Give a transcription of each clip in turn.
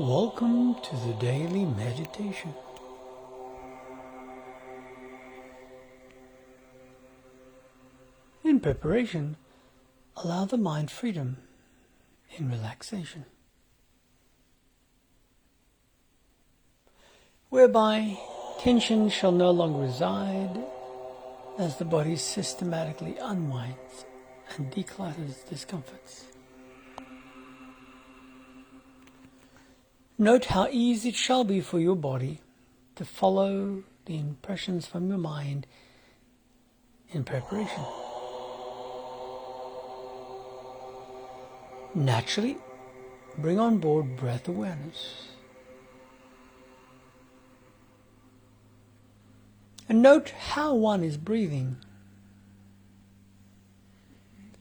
Welcome to the daily meditation. In preparation, allow the mind freedom in relaxation, whereby tension shall no longer reside as the body systematically unwinds and declutters discomforts. Note how easy it shall be for your body to follow the impressions from your mind in preparation. Naturally, bring on board breath awareness. And note how one is breathing.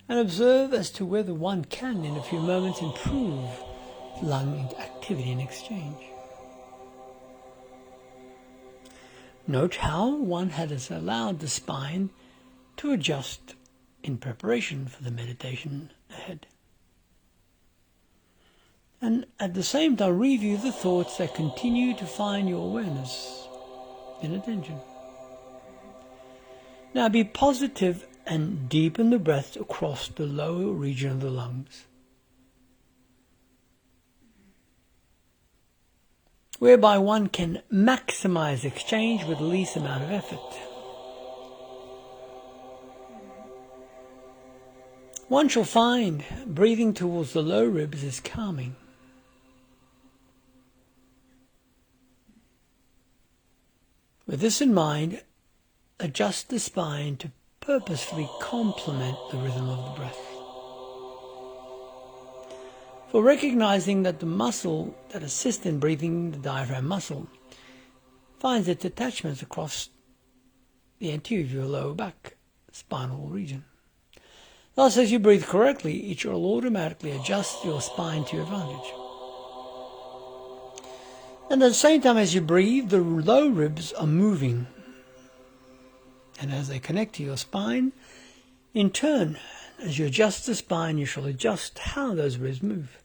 And observe as to whether one can, in a few moments, improve lung activity and exchange. Note how one has allowed the spine to adjust in preparation for the meditation ahead. And at the same time, review the thoughts that continue to find your awareness and attention. Now be positive and deepen the breath across the lower region of the lungs, whereby one can maximize exchange with the least amount of effort. One shall find breathing towards the low ribs is calming. With this in mind, adjust the spine to purposefully complement the rhythm of the breath. For recognizing that the muscle that assists in breathing, the diaphragm muscle, finds its attachments across the anterior of your lower back spinal region. Thus, as you breathe correctly, it will automatically adjust your spine to your advantage. And at the same time as you breathe, the low ribs are moving. And as they connect to your spine, in turn, as you adjust the spine, you shall adjust how those ribs move,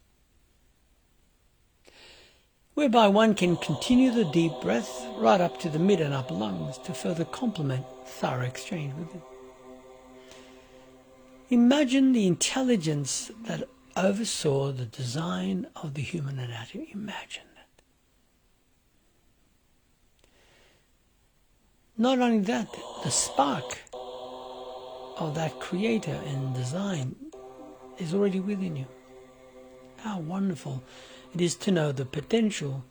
whereby one can continue the deep breath right up to the mid and upper lungs to further complement thorough exchange within. Imagine the intelligence that oversaw the design of the human anatomy. Imagine that. Not only that, the spark of that creator and design is already within you. How wonderful it is to know the potential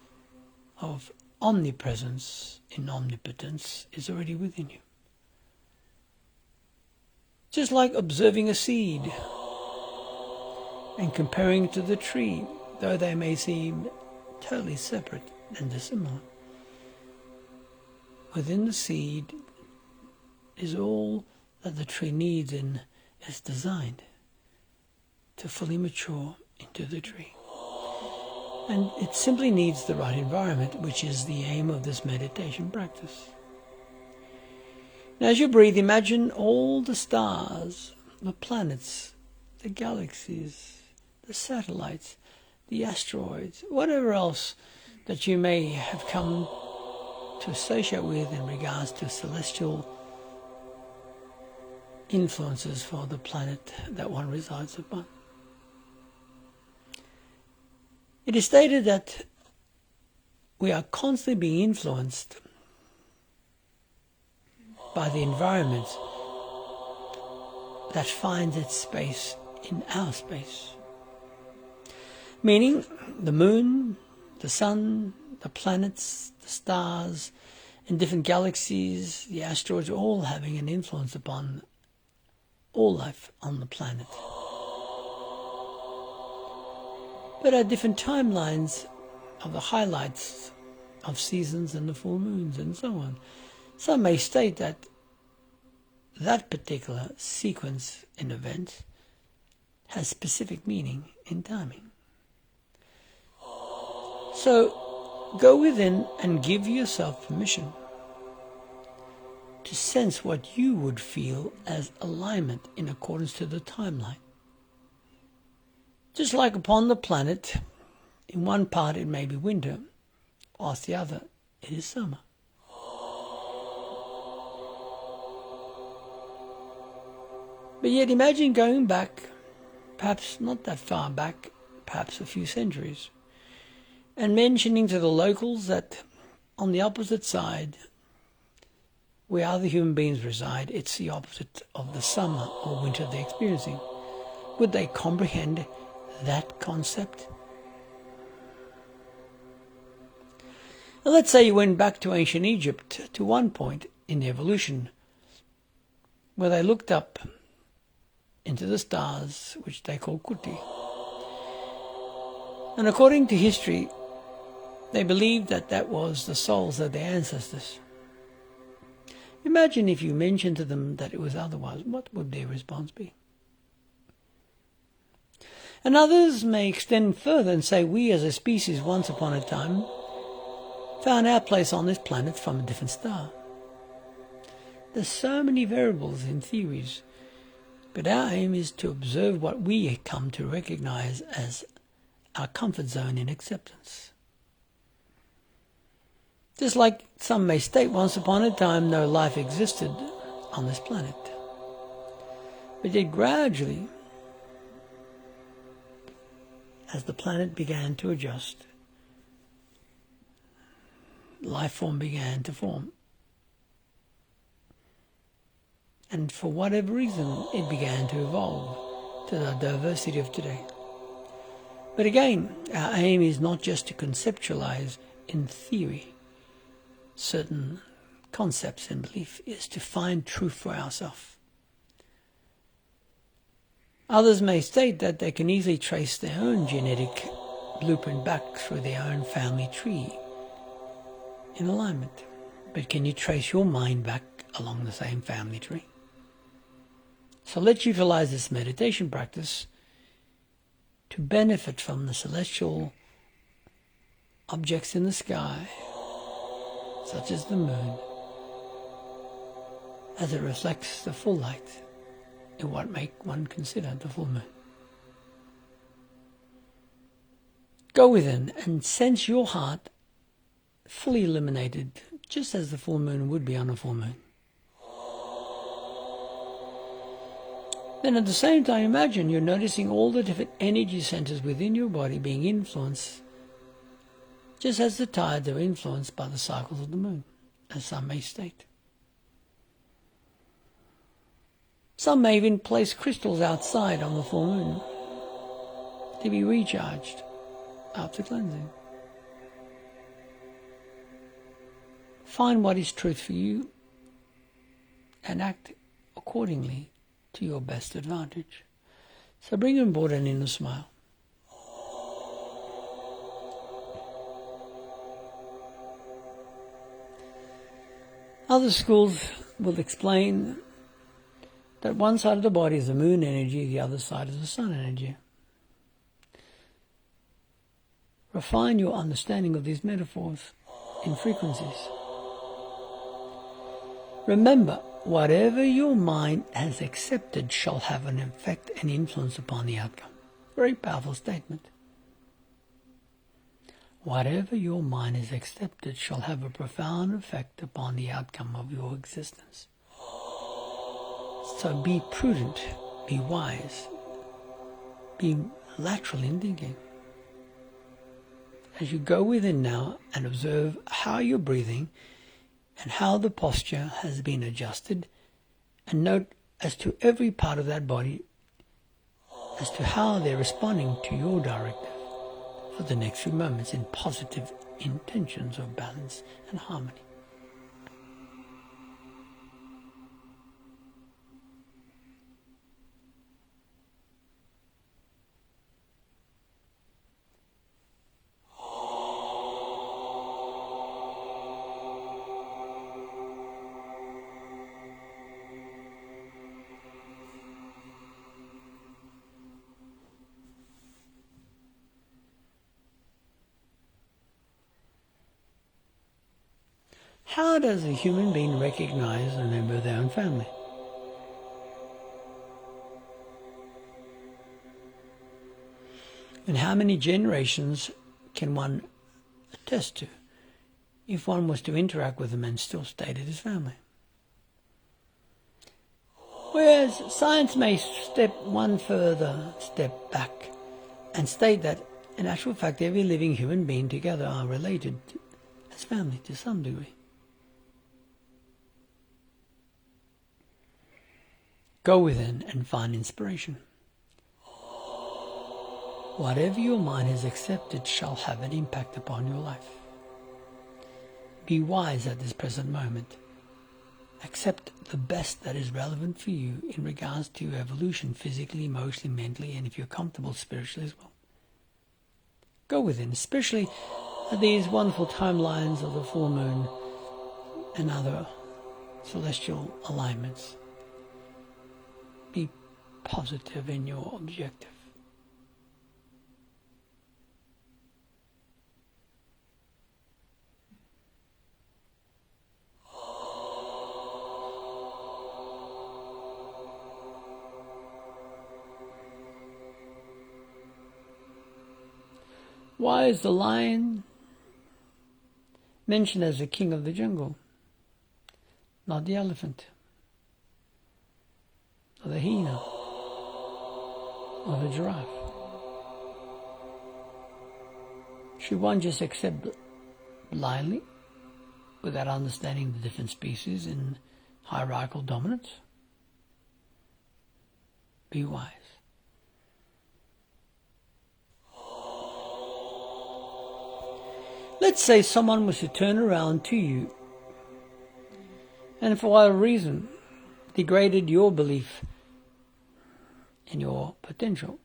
of omnipresence in omnipotence is already within you. Just like observing a seed and comparing it to the tree, though they may seem totally separate and dissimilar. Within the seed is all that the tree needs and is designed to fully mature into the tree. And it simply needs the right environment, which is the aim of this meditation practice. Now, as you breathe, imagine all the stars, the planets, the galaxies, the satellites, the asteroids, whatever else that you may have come to associate with in regards to celestial influences for the planet that one resides upon. It is stated that we are constantly being influenced by the environment that finds its space in our space. Meaning the moon, the sun, the planets, the stars, and different galaxies, the asteroids, are all having an influence upon all life on the planet. But at different timelines of the highlights of seasons and the full moons and so on, some may state that that particular sequence in events has specific meaning in timing. So go within and give yourself permission to sense what you would feel as alignment in accordance to the timeline. Just like upon the planet, In one part it may be winter, whilst the other it is summer. But yet imagine going back, perhaps not that far back, perhaps a few centuries, and mentioning to the locals that on the opposite side, where other human beings reside, it's the opposite of the summer or winter they're experiencing. Would they comprehend that concept? Now, let's say you went back to ancient Egypt to one point in evolution where they looked up into the stars, which they call Kuti. And according to history, they believed that that was the souls of their ancestors. Imagine if you mentioned to them that it was otherwise, what would their response be? And others may extend further and say we as a species once upon a time found our place on this planet from a different star. There's so many variables in theories, but our aim is to observe what we come to recognize as our comfort zone in acceptance. Just like some may state, once upon a time no life existed on this planet. But yet gradually, as the planet began to adjust, life form began to form. And for whatever reason, it began to evolve to the diversity of today. But again, our aim is not just to conceptualize in theory certain concepts and belief, is to find truth for ourselves. Others may state that they can easily trace their own genetic blueprint back through their own family tree in alignment. But can you trace your mind back along the same family tree? So let's utilize this meditation practice to benefit from the celestial objects in the sky, such as the moon, as it reflects the full light in what make one consider the full moon. Go within and sense your heart fully illuminated, just as the full moon would be on a full moon. Then at the same time, imagine you're noticing all the different energy centers within your body being influenced, just as the tides are influenced by the cycles of the moon, as some may state. Some may even place crystals outside on the full moon to be recharged after cleansing. Find what is truth for you and act accordingly to your best advantage. So bring on board an inner smile. Other schools will explain that one side of the body is the moon energy, the other side is the sun energy. Refine your understanding of these metaphors in frequencies. Remember, whatever your mind has accepted shall have an effect and influence upon the outcome. Very powerful statement. Whatever your mind has accepted shall have a profound effect upon the outcome of your existence. So be prudent, be wise, be lateral in thinking. As you go within now and observe how you're breathing and how the posture has been adjusted, and note as to every part of that body as to how they're responding to your directive for the next few moments in positive intentions of balance and harmony. How does a human being recognize a member of their own family? And how many generations can one attest to if one was to interact with them and still stayed at his family. Whereas science may step one further step back and state that in actual fact every living human being together are related as family to some degree. Go within and find inspiration. Whatever your mind has accepted shall have an impact upon your life. Be wise at this present moment. Accept the best that is relevant for you in regards to your evolution, physically, emotionally, mentally, and if you're comfortable, spiritually as well. Go within, especially at these wonderful timelines of the full moon and other celestial alignments. Be positive in your objective. Why is the lion mentioned as the king of the jungle, not the elephant, or the hyena, or the giraffe? Should one just accept blindly without understanding the different species in hierarchical dominance? Be wise. Let's say someone was to turn around to you and for whatever reason degraded your belief in your potential.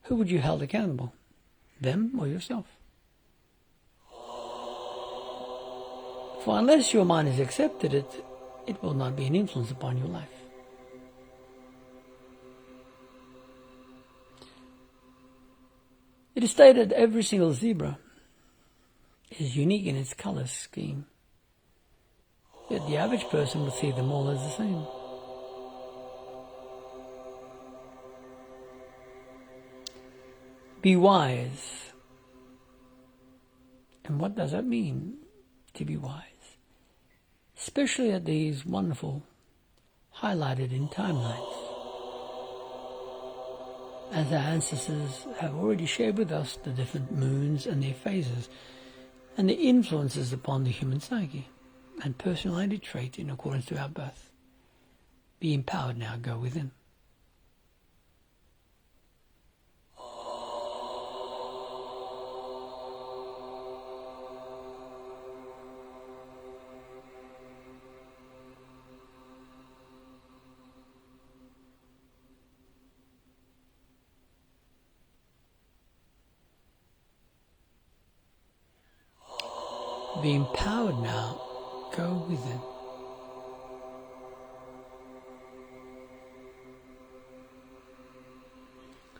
Who would you hold accountable? Them or yourself? For unless your mind has accepted it, it will not be an influence upon your life. It is stated that every single zebra is unique in its color scheme, yet the average person will see them all as the same. Be wise. And what does that mean, to be wise? Especially at these wonderful, highlighted in timelines. As our ancestors have already shared with us the different moons and their phases and the influences upon the human psyche and personality trait in accordance to our birth. Be empowered now, go within. Be empowered now, go within.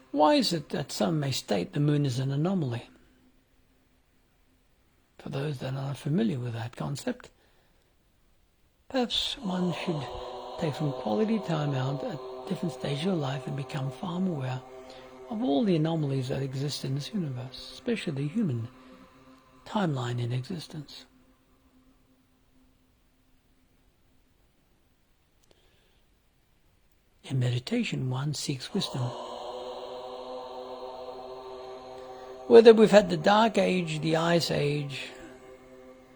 Why is it that some may state the moon is an anomaly? For those that are not familiar with that concept, perhaps one should take some quality time out at different stages of life and become far more aware of all the anomalies that exist in this universe, especially the human timeline in existence. In meditation, one seeks wisdom. Whether we've had the dark age, the ice age,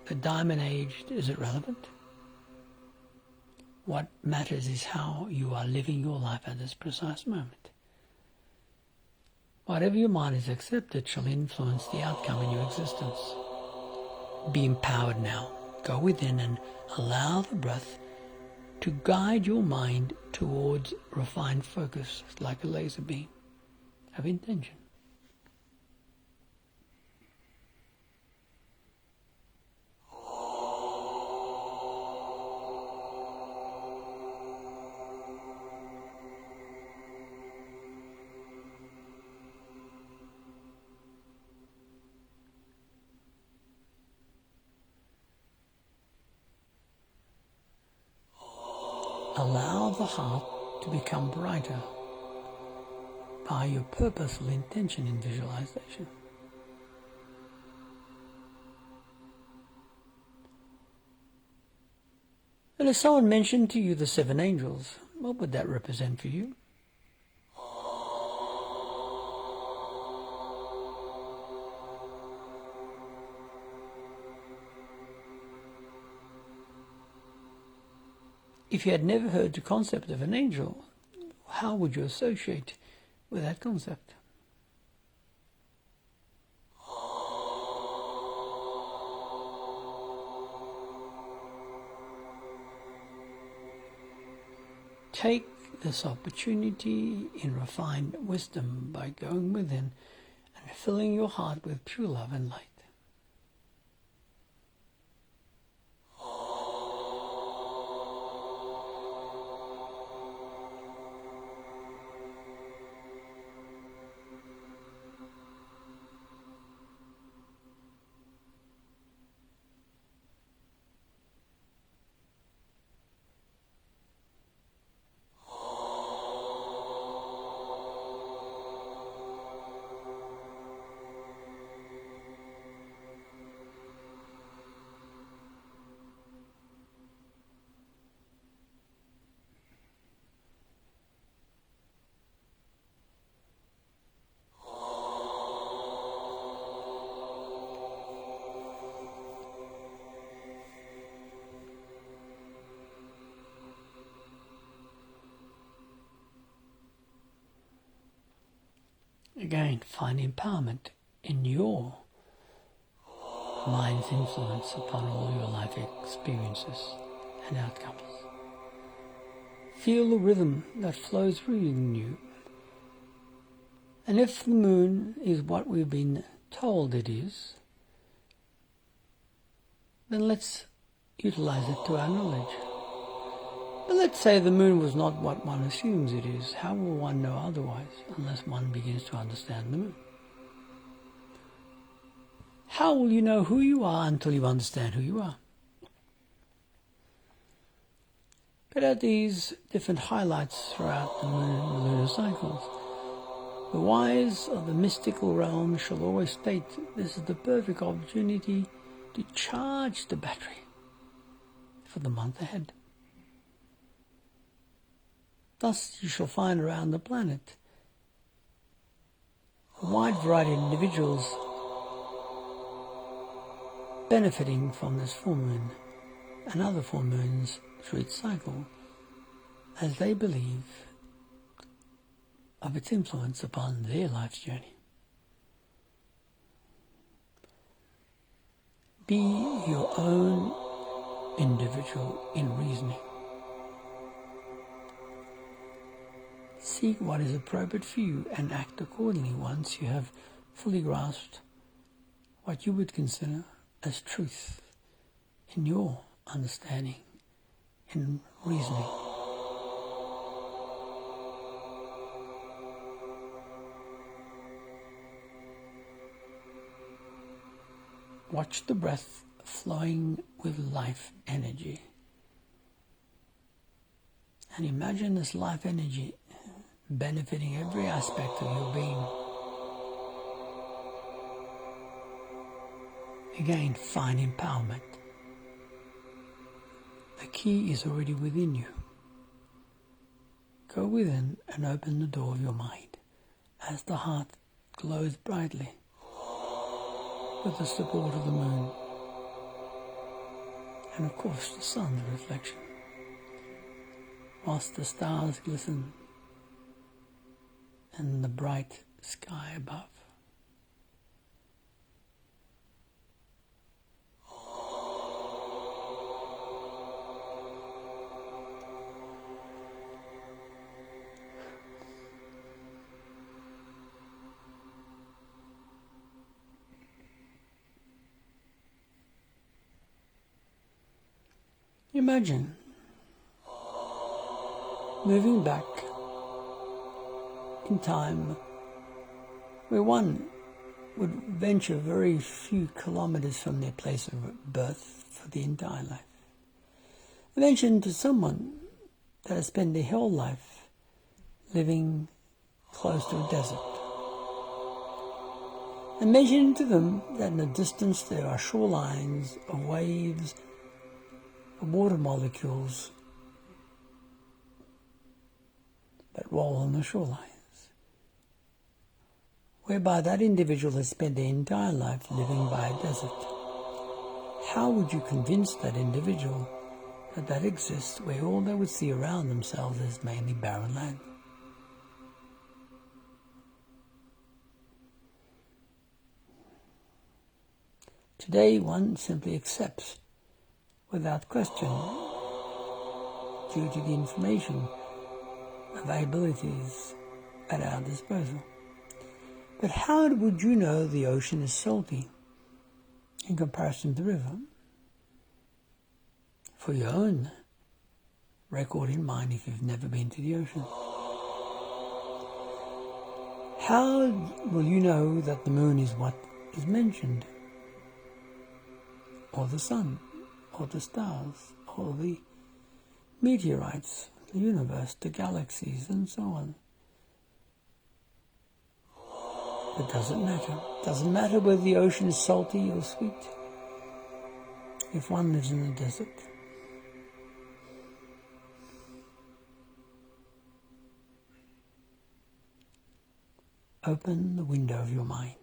the diamond age, is it relevant? What matters is how you are living your life at this precise moment. Whatever your mind has accepted shall influence the outcome in your existence. Be empowered now. Go within and allow the breath to guide your mind towards refined focus like a laser beam of intention. Allow the heart to become brighter by your purposeful intention in visualization. And if someone mentioned to you the 7 angels, what would that represent for you? If you had never heard the concept of an angel, how would you associate with that concept? Take this opportunity in refined wisdom by going within and filling your heart with pure love and light. Again, find empowerment in your mind's influence upon all your life experiences and outcomes. Feel the rhythm that flows through you. And if the moon is what we've been told it is, then let's utilize it to our knowledge. But let's say the moon was not what one assumes it is. How will one know otherwise unless one begins to understand the moon? How will you know who you are until you understand who you are? But at these different highlights throughout the lunar cycles, the wise of the mystical realm shall always state this is the perfect opportunity to charge the battery for the month ahead. Thus you shall find around the planet a wide variety of individuals benefiting from this full moon and other full moons through its cycle as they believe of its influence upon their life's journey. Be your own individual in reasoning. Seek what is appropriate for you and act accordingly once you have fully grasped what you would consider as truth in your understanding and reasoning. Watch the breath flowing with life energy. And imagine this life energy benefiting every aspect of your being. Again, find empowerment. The key is already within you. Go within and open the door of your mind as the heart glows brightly with the support of the moon and of course the sun's reflection, whilst the stars glisten and the bright sky above. Imagine moving back in time where one would venture very few kilometers from their place of birth for the entire life. Imagine to someone that has spent their whole life living close to a desert. Imagine to them that in the distance there are shorelines of waves the water molecules that roll on the shorelines, whereby that individual has spent their entire life living by a desert. How would you convince that individual that that exists where all they would see around themselves is mainly barren land? Today one simply accepts without question due to the information availabilities at our disposal. But how would you know the ocean is salty in comparison to the river? For your own record in mind if you've never been to the ocean. How will you know that the moon is what is mentioned? Or the sun, or the stars, or the meteorites, the universe, the galaxies, and so on. It doesn't matter. It doesn't matter whether the ocean is salty or sweet. If one lives in the desert, open the window of your mind.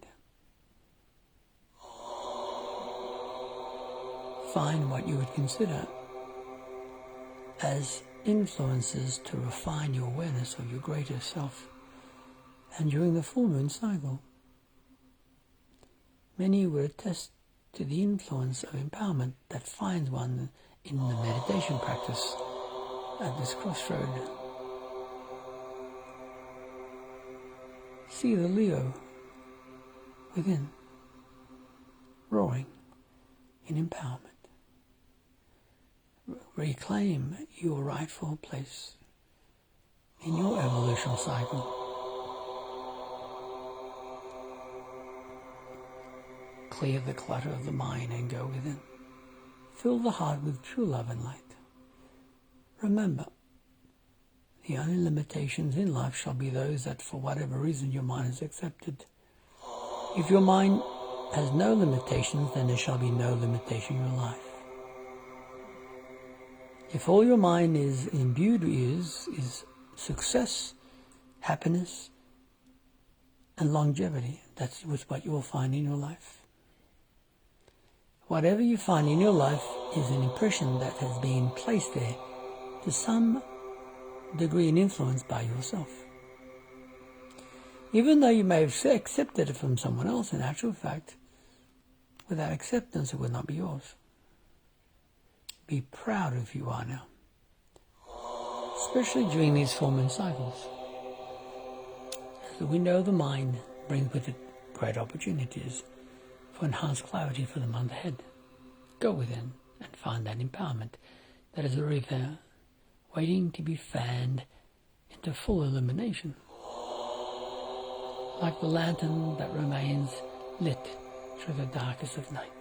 Find what you would consider as influences to refine your awareness of your greater self. And during the full moon cycle, many would attest to the influence of empowerment that finds one in the meditation practice at this crossroad. See the Leo within, roaring in empowerment. Reclaim your rightful place in your evolutional cycle. Clear the clutter of the mind and go within. Fill the heart with true love and light. Remember, the only limitations in life shall be those that for whatever reason your mind has accepted. If your mind has no limitations, then there shall be no limitation in your life. If all your mind is imbued is success, happiness, and longevity, that's what you will find in your life. Whatever you find in your life is an impression that has been placed there to some degree and influence by yourself. Even though you may have accepted it from someone else, in actual fact, without acceptance it would not be yours. Be proud of who you are now, especially during these full moon cycles. As the window of the mind brings with it great opportunities for enhanced clarity for the month ahead. Go within and find that empowerment that is already there, waiting to be fanned into full illumination, like the lantern that remains lit through the darkest of night.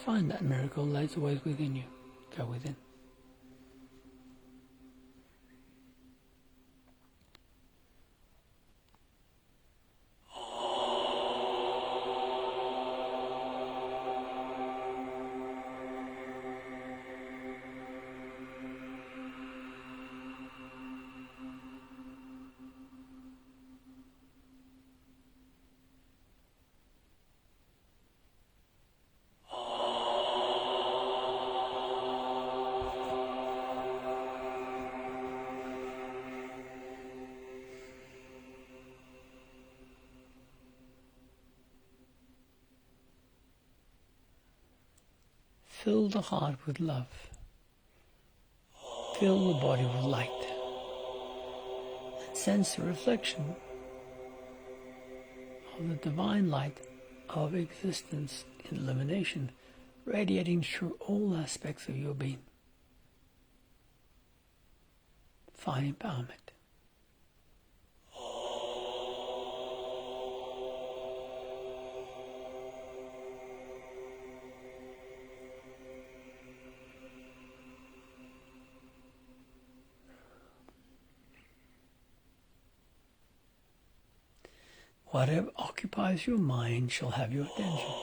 Find that miracle lies always within you. Go within. Fill the heart with love. Fill the body with light. And sense the reflection of the divine light of existence in illumination, radiating through all aspects of your being. Find empowerment. Whatever occupies your mind shall have your attention.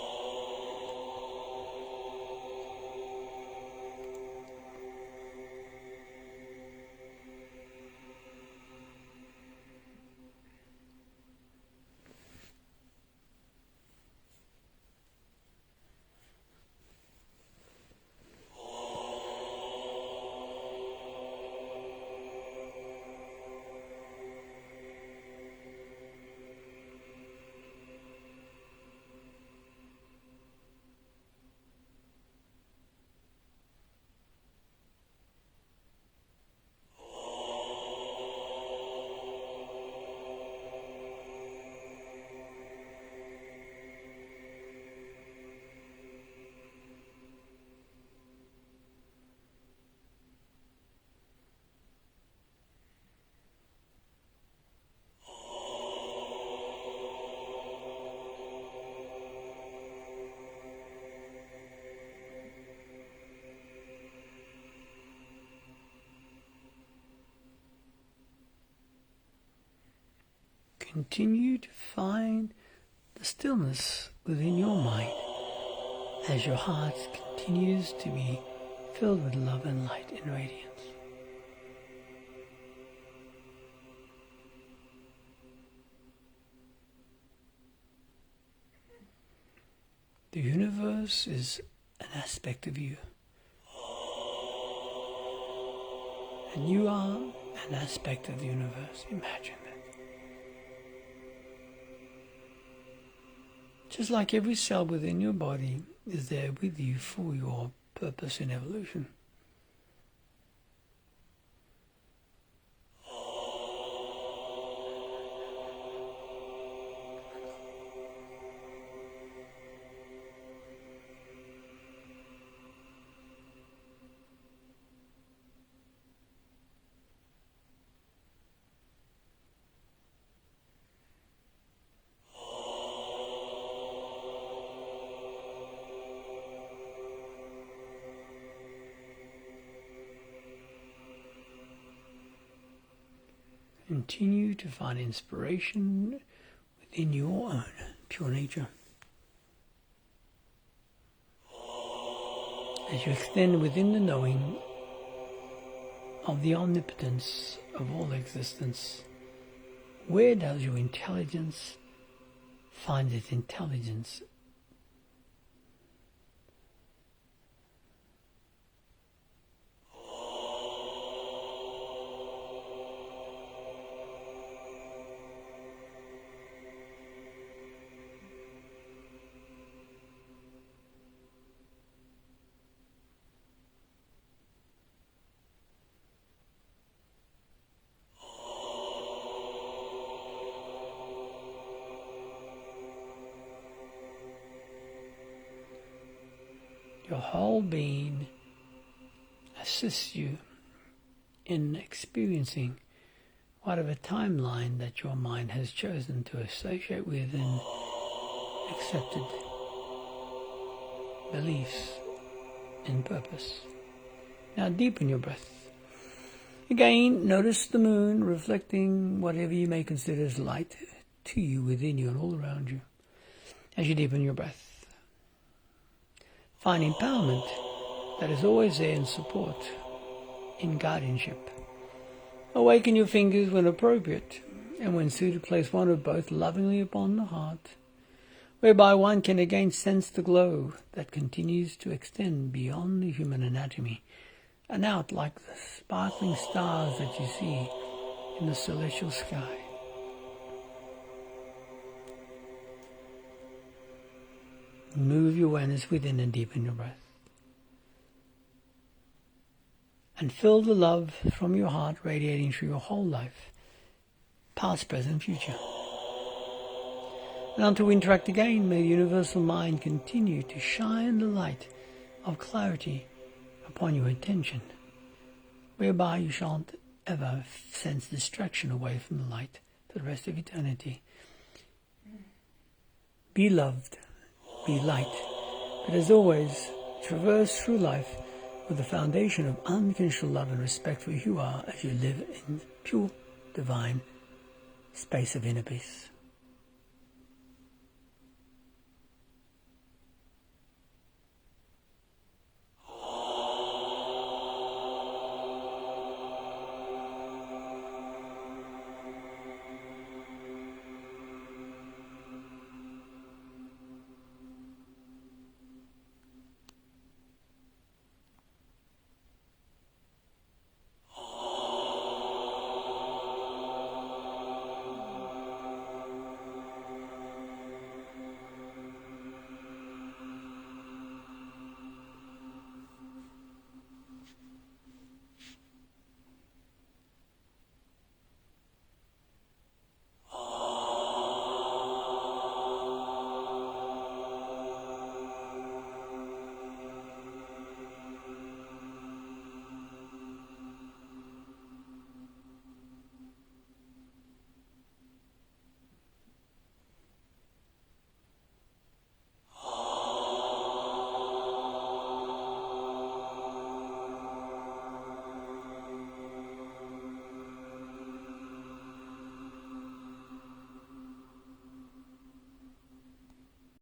continue to find the stillness within your mind as your heart continues to be filled with love and light and radiance. The universe is an aspect of you. And you are an aspect of the universe. Imagine that. Just like every cell within your body is there with you for your purpose in evolution. Continue to find inspiration within your own pure nature. As you extend within the knowing of the omnipotence of all existence, where does your intelligence find its intelligence? Your whole being assists you in experiencing whatever timeline that your mind has chosen to associate with and accepted beliefs and purpose. Now deepen your breath. Again, notice the moon reflecting whatever you may consider as light to you, within you, and all around you. As you deepen your breath, find empowerment that is always there in support, in guardianship. Awaken your fingers when appropriate, and when suited, place one or both lovingly upon the heart, whereby one can again sense the glow that continues to extend beyond the human anatomy and out like the sparkling stars that you see in the celestial sky. Move your awareness within and deepen your breath. And feel the love from your heart radiating through your whole life, past, present, future. And until we interact again, may the universal mind continue to shine the light of clarity upon your attention, whereby you shan't ever sense distraction away from the light for the rest of eternity. Be loved. Be light, but as always, traverse through life with the foundation of unconditional love and respect for who you are as you live in pure, divine space of inner peace.